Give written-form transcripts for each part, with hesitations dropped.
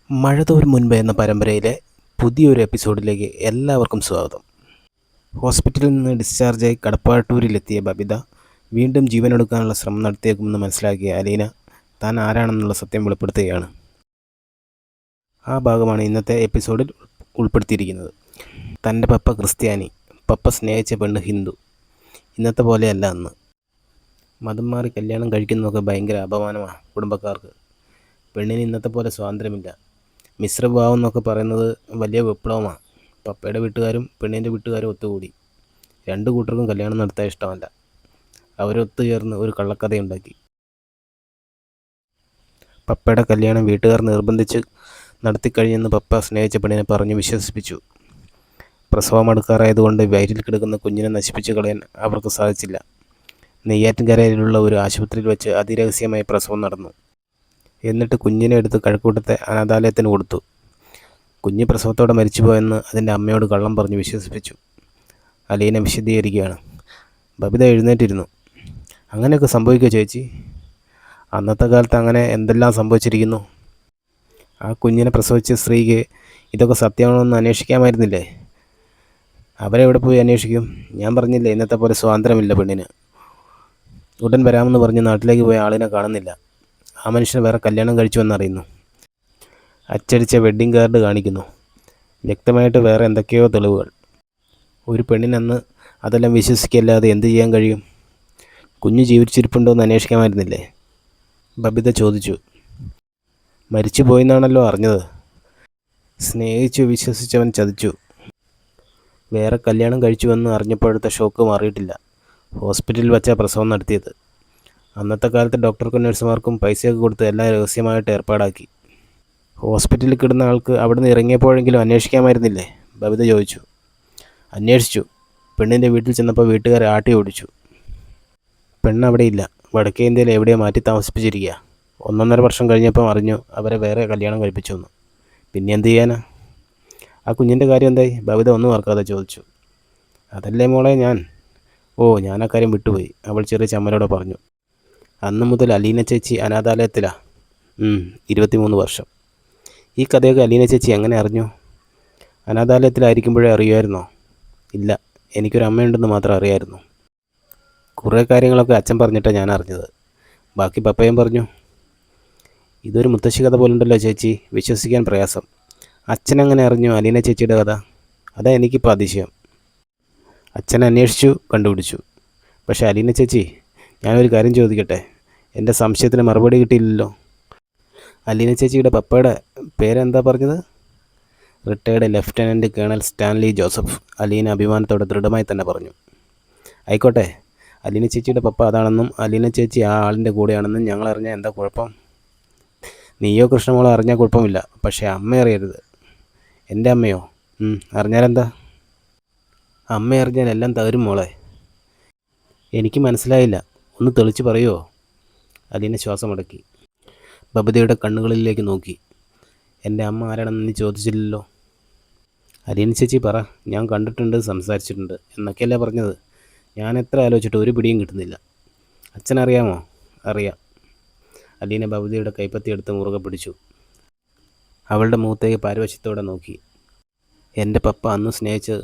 മഴ തോരും മുൻപ് എന്ന പരമ്പരയിലെ പുതിയൊരു എപ്പിസോഡിലേക്ക് എല്ലാവർക്കും സ്വാഗതം. ഹോസ്പിറ്റലിൽ നിന്ന് ഡിസ്ചാർജായി കടപ്പാട്ടൂരിലെത്തിയ ബബിത വീണ്ടും ജീവനെടുക്കാനുള്ള ശ്രമം നടത്തിയേക്കുമെന്ന് മനസ്സിലാക്കിയ അലീന താൻ ആരാണെന്നുള്ള സത്യം വെളിപ്പെടുത്തുകയാണ്. ആ ഭാഗമാണ് ഇന്നത്തെ എപ്പിസോഡിൽ ഉൾപ്പെടുത്തിയിരിക്കുന്നത്. തൻ്റെ പപ്പ ക്രിസ്ത്യാനി, പപ്പ സ്നേഹിച്ച പെണ്ണ് ഹിന്ദു. ഇന്നത്തെ പോലെയല്ല അന്ന്. മതം മാറി കല്യാണം കഴിക്കുന്നതൊക്കെ ഭയങ്കര അപമാനമാണ് കുടുംബക്കാർക്ക്. പെണ്ണിന് ഇന്നത്തെ പോലെ സ്വാതന്ത്ര്യമില്ല. മിശ്രഭാവം എന്നൊക്കെ പറയുന്നത് വലിയ വിപ്ലവമാണ്. പപ്പയുടെ വീട്ടുകാരും പെണ്ണിൻ്റെ വീട്ടുകാരും ഒത്തുകൂടി. രണ്ടു കൂട്ടർക്കും കല്യാണം നടത്താൻ ഇഷ്ടമല്ല. അവരൊത്തുചേർന്ന് ഒരു കള്ളക്കഥയുണ്ടാക്കി. പപ്പയുടെ കല്യാണം വീട്ടുകാർ നിർബന്ധിച്ച് നടത്തിക്കഴിഞ്ഞെന്ന് പപ്പ സ്നേഹിച്ച പെണ്ണിനെ പറഞ്ഞ് വിശ്വസിപ്പിച്ചു. പ്രസവം അടുക്കാറായതുകൊണ്ട് വയറ്റിൽ കിടക്കുന്ന കുഞ്ഞിനെ നശിപ്പിച്ചു കളയാൻ അവർക്ക് സാധിച്ചില്ല. നെയ്യാറ്റിൻകരയിലുള്ള ഒരു ആശുപത്രിയിൽ വെച്ച് അതിരഹസ്യമായി പ്രസവം നടന്നു. എന്നിട്ട് കുഞ്ഞിനെ എടുത്ത് കഴക്കൂട്ടത്തെ അനാഥാലയത്തിന് കൊടുത്തു. കുഞ്ഞ് പ്രസവത്തോടെ മരിച്ചുപോയെന്ന് അതിൻ്റെ അമ്മയോട് കള്ളം പറഞ്ഞ് വിശ്വസിപ്പിച്ചു. അലീന വിശദീകരിക്കുകയാണ്. ബബിത എഴുന്നേറ്റിരുന്നു. അങ്ങനെയൊക്കെ സംഭവിക്കുമോ ചേച്ചി? അന്നത്തെ കാലത്ത് അങ്ങനെ എന്തെല്ലാം സംഭവിച്ചിരിക്കുന്നു. ആ കുഞ്ഞിനെ പ്രസവിച്ച സ്ത്രീക്ക് ഇതൊക്കെ സത്യമാണോന്ന് അന്വേഷിക്കാമായിരുന്നില്ലേ? അവരെവിടെ പോയി അന്വേഷിക്കും? ഞാൻ പറഞ്ഞില്ലേ, ഇന്നത്തെ പോലെ സ്വാതന്ത്ര്യമില്ല പെണ്ണിന്. ഉടൻ വരാമെന്ന് പറഞ്ഞ് നാട്ടിലേക്ക് പോയ ആളിനെ കാണുന്നില്ല. ആ മനുഷ്യൻ വേറെ കല്യാണം കഴിച്ചുവെന്നറിയുന്നു. അച്ചടിച്ച വെഡ്ഡിങ് കാർഡ് കാണിക്കുന്നു. വ്യക്തമായിട്ട് വേറെ എന്തൊക്കെയോ തെളിവുകൾ. ഒരു പെണ്ണിനന്ന് അതെല്ലാം വിശ്വസിക്കല്ലാതെ എന്ത് ചെയ്യാൻ കഴിയും? കുഞ്ഞ് ജീവിച്ചിരിപ്പുണ്ടോ എന്ന് അന്വേഷിക്കാമായിരുന്നില്ലേ? ബബിത ചോദിച്ചു. മരിച്ചു പോയെന്നാണല്ലോ അറിഞ്ഞത്. സ്നേഹിച്ചു വിശ്വസിച്ചവൻ ചതിച്ചു. വേറെ കല്യാണം കഴിച്ചുവെന്ന് അറിഞ്ഞപ്പോഴത്തെ ഷോക്ക് മാറിയിട്ടില്ല. ഹോസ്പിറ്റലിൽ വച്ചാൽ പ്രസവം നടത്തിയത്. അന്നത്തെ കാലത്ത് ഡോക്ടർക്കും നഴ്സുമാർക്കും പൈസയൊക്കെ കൊടുത്ത് എല്ലാം രഹസ്യമായിട്ട് ഏർപ്പാടാക്കി. ഹോസ്പിറ്റലിൽ കിടന്ന ആൾക്ക് അവിടെ നിന്ന് ഇറങ്ങിയപ്പോഴെങ്കിലും അന്വേഷിക്കാമായിരുന്നില്ലേ? ബബിത ചോദിച്ചു. അന്വേഷിച്ചു. പെണ്ണിൻ്റെ വീട്ടിൽ ചെന്നപ്പോൾ വീട്ടുകാരെ ആട്ടി ഓടിച്ചു. പെണ്ണ് അവിടെ ഇല്ല. വടക്കേ ഇന്ത്യയിൽ എവിടെയോ മാറ്റി താമസിപ്പിച്ചിരിക്കുക. 1.5 വർഷം കഴിഞ്ഞപ്പോൾ അറിഞ്ഞു അവരെ വേറെ കല്യാണം കഴിപ്പിച്ചു എന്ന്. പിന്നെ എന്ത് ചെയ്യാനാ? ആ കുഞ്ഞിൻ്റെ കാര്യം എന്തായി? ബബിത ഒന്നും ഓർക്കാതെ ചോദിച്ചു. അതല്ലേ മോളെ ഞാൻ ആ കാര്യം വിട്ടുപോയി, അവൾ ചെറിയ ചമ്മലോടെ പറഞ്ഞു. അന്ന് മുതൽ അലീന ചേച്ചി അനാഥാലയത്തിലാണ്. 23 വർഷം. ഈ കഥയൊക്കെ അലീന ചേച്ചി എങ്ങനെ അറിഞ്ഞു? അനാഥാലയത്തിലായിരിക്കുമ്പോഴേ അറിയുമായിരുന്നോ? ഇല്ല, എനിക്കൊരു അമ്മയുണ്ടെന്ന് മാത്രം അറിയായിരുന്നു. കുറേ കാര്യങ്ങളൊക്കെ അച്ഛൻ പറഞ്ഞിട്ടാണ് ഞാൻ അറിഞ്ഞത്. ബാക്കി പപ്പയും പറഞ്ഞു. ഇതൊരു മുത്തശ്ശി കഥ പോലുണ്ടല്ലോ ചേച്ചി, വിശ്വസിക്കാൻ പ്രയാസം. അച്ഛനെങ്ങനെ അറിഞ്ഞു അലീന ചേച്ചിയുടെ കഥ? അതാ എനിക്കിപ്പോൾ അതിശയം. അച്ഛൻ അന്വേഷിച്ചു, കണ്ടുപിടിച്ചു. പക്ഷേ അലീന ചേച്ചി, ഞാനൊരു കാര്യം ചോദിക്കട്ടെ? എൻ്റെ സംശയത്തിന് മറുപടി കിട്ടിയില്ലല്ലോ. അലീന ചേച്ചിയുടെ പപ്പയുടെ പേരെന്താ പറഞ്ഞത്? Retired lieutenant colonel Stanley Joseph. Aleena അഭിമാനത്തോടെ ദൃഢമായി തന്നെ പറഞ്ഞു. ആയിക്കോട്ടെ, അലീന ചേച്ചിയുടെ പപ്പ അതാണെന്നും അലീന ചേച്ചി ആ ആളിൻ്റെ കൂടെയാണെന്നും ഞങ്ങൾ അറിഞ്ഞാൽ എന്താ കുഴപ്പം? നീയോ കൃഷ്ണമോളോ അറിഞ്ഞാൽ കുഴപ്പമില്ല, പക്ഷേ അമ്മ അറിയരുത്. എൻ്റെ അമ്മയോ? അറിഞ്ഞാലെന്താ? അമ്മ അറിഞ്ഞാൽ എല്ലാം തകരും മോളെ. എനിക്ക് മനസ്സിലായില്ല, ഒന്ന് തെളിച്ച് പറയുമോ? അലീന ശ്വാസമടക്കി ബബിതയുടെ കണ്ണുകളിലേക്ക് നോക്കി. എൻ്റെ അമ്മ ആരാണെന്ന് നീ ചോദിച്ചില്ലല്ലോ. അലീന ചേച്ചി പറ. ഞാൻ കണ്ടിട്ടുണ്ട്, സംസാരിച്ചിട്ടുണ്ട് എന്നൊക്കെയല്ലേ പറഞ്ഞത്. ഞാൻ എത്ര ആലോചിച്ചിട്ട് ഒരു പിടിയും കിട്ടുന്നില്ല. അച്ഛനറിയാമോ? അറിയാം. അലീന ബബിതയുടെ കൈപ്പത്തി എടുത്ത് മുറുകെ പിടിച്ചു. അവളുടെ മുഖത്തേക്ക് പാരവശ്യത്തോടെ നോക്കി. എൻ്റെ പപ്പ അന്ന് സ്നേഹിച്ചത്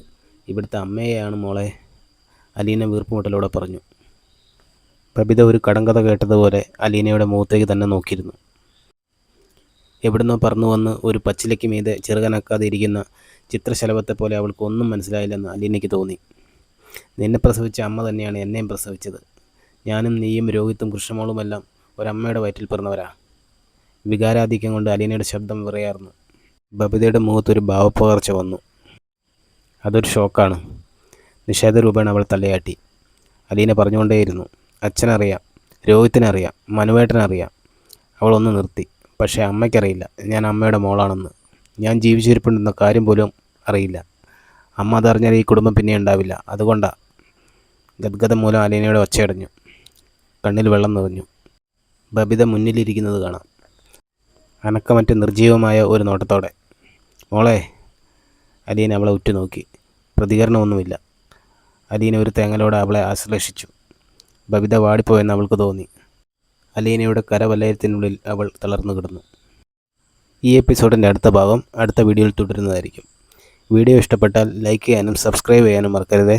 ഇവിടുത്തെ അമ്മയെയാണ് മോളെ, അലീന വീർപ്പുമുട്ടലോടെ പറഞ്ഞു. ബബിത ഒരു കടങ്കഥ കേട്ടതുപോലെ അലീനയുടെ മുഖത്തേക്ക് തന്നെ നോക്കിയിരുന്നു. എവിടുന്നോ പറന്നു വന്ന് ഒരു പച്ചിലയ്ക്ക് മീതെ ചെറുകനക്കാതെ ഇരിക്കുന്ന ചിത്രശലഭത്തെ പോലെ അവൾക്ക് ഒന്നും മനസ്സിലായില്ലെന്ന് അലീനയ്ക്ക് തോന്നി. നിന്നെ പ്രസവിച്ച അമ്മ തന്നെയാണ് എന്നെയും പ്രസവിച്ചത്. ഞാനും നീയും രോഹിത്തും കൃഷ്ണമോളുമെല്ലാം ഒരമ്മയുടെ വയറ്റിൽ പിറന്നവരാ. വികാരാധിക്യം കൊണ്ട് അലീനയുടെ ശബ്ദം വിറയാർന്നു. ബബിതയുടെ മുഖത്തൊരു ഭാവപ്പകർച്ച വന്നു. അതൊരു ഷോക്കാണ്. നിഷേധരൂപേണ അവൾ തലയാട്ടി. അലീന പറഞ്ഞുകൊണ്ടേയിരുന്നു. അച്ഛനറിയാം, രോഹിത്തിനറിയാം, മനുവേട്ടനറിയാം. അവളൊന്ന് നിർത്തി. പക്ഷേ അമ്മയ്ക്കറിയില്ല ഞാൻ അമ്മയുടെ മോളാണെന്ന്. ഞാൻ ജീവിച്ചിരിപ്പുണ്ടെന്ന കാര്യം പോലും അറിയില്ല. അമ്മ അതറിഞ്ഞാൽ ഈ കുടുംബം പിന്നെ ഉണ്ടാവില്ല. അതുകൊണ്ടാണ്. ഗദ്ഗതം മൂലം അലീനയുടെ ഒച്ചയടഞ്ഞു. കണ്ണിൽ വെള്ളം നിറഞ്ഞു. ബബിത മുന്നിലിരിക്കുന്നത് കാണാം. അനക്കമറ്റ് നിർജീവമായ ഒരു നോട്ടത്തോടെ. മോളെ. അലീന അവളെ ഉറ്റുനോക്കി. പ്രതികരണമൊന്നുമില്ല. അലീന ഒരു തേങ്ങലോടെ അവളെ ആശ്ലേഷിച്ചു. ബബിത വാടിപ്പോയെന്ന് അവൾക്ക് തോന്നി. അലീനയുടെ കരവലയത്തിനുള്ളിൽ അവൾ തളർന്നു കിടന്നു. ഈ എപ്പിസോഡിൻ്റെ അടുത്ത ഭാഗം അടുത്ത വീഡിയോയിൽ തുടരുന്നതായിരിക്കും. വീഡിയോ ഇഷ്ടപ്പെട്ടാൽ ലൈക്ക് ചെയ്യാനും സബ്സ്ക്രൈബ് ചെയ്യാനും മറക്കരുതേ.